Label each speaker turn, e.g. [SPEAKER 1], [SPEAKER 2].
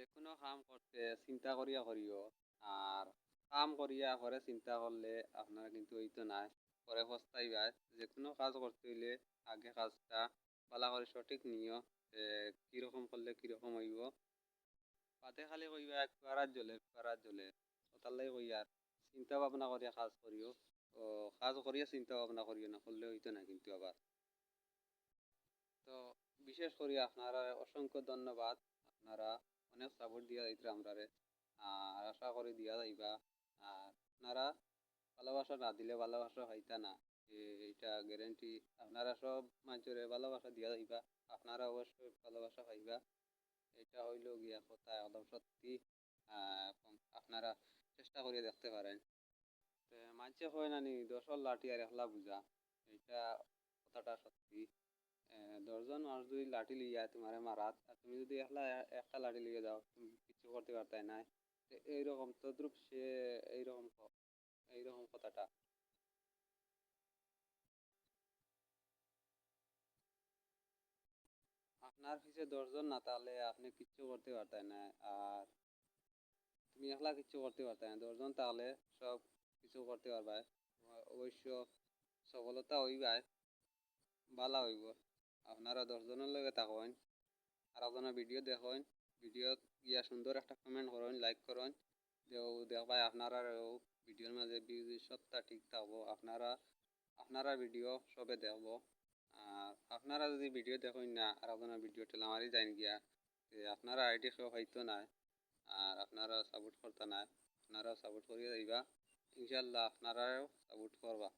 [SPEAKER 1] যে কোনো কাম করতে চিন্তা করিয়া করিও। আর কাম করিয়া পরে চিন্তা করলে আপনারা কিন্তু হইতো না, পরে পস্তাইবা। যে কোনো কাজ করতে হইলে আগে কাজটা ভালো করে সঠিক নিও, কিরকম করলে কিরকম হইব। পাতে খালি কইবা কুয়ারাত জ্বলে ওটার লাগে কইয়া চিন্তা ভাবনা করিয়া কাজ করিও। ও কাজ করিয়া চিন্তা ভাবনা করিও না, করলে হইতো না কিন্তু আবার। তো বিশেষ করে আপনারা অসংখ্য ধন্যবাদ। আপনারা অনেক সাপোর্ট দিয়া যাইতে আমরারে, আর আশা করি দিয়া যাইবা। আর আপনারা ভালোবাসা না দিলে ভালোবাসা হইতা না, এইটা গ্যারেন্টি। আপনারা সব মানুষের ভালোবাসা দিয়া যাইবা, আপনারা অবশ্যই ভালোবাসা পাইবা। এটা হইল গিয়া কথা একদম সত্যি। আপনারা চেষ্টা করিয়া দেখতে পারেন। মানুষে হয় না নি দশর লাঠি আর একলা বুঝা, এটা কথাটা সত্যি। 10 জন মানুষ যদি লাঠি লিয়া তোমারে মারাত, আর তুমি যদি একলা একটা লাঠি লিয়ে যাও, তুমি কিছু করতে পারতাই না। এইরকম তদ্রুপ সে এইরকম এইরকম কথাটা। আপনার পিছে 10 জন না তাহলে আপনি কিচ্ছু করতে পারতেন না। আর তুমি একলা কিচ্ছু করতে পারতে না, 10 জন তাহলে সব কিছু করতে পারবা। অবশ্য সফলতা হইবাই, ভালো হইব। আপনারা 10 জনের লগে থাকেন, আর আপনার ভিডিও দেখেন, ভিডিও গিয়া সুন্দর একটা কমেন্ট করেন, লাইক করেন। দেখবাই আপনারা ভিডিওর মাঝে সবটা ঠিক থাকবো। আপনারা ভিডিও সবে দেখবো। আর আপনারা যদি ভিডিও দেখেন না আর আপনার ভিডিও ঠেলামারি যাই গিয়া, আপনারা আইডি সব হয়তো না, আর আপনারা সাপোর্ট করতে না। আপনারা সাপোর্ট করিয়া যাইবা, ইনশাল্লাহ আপনারাও সাপোর্ট করবা।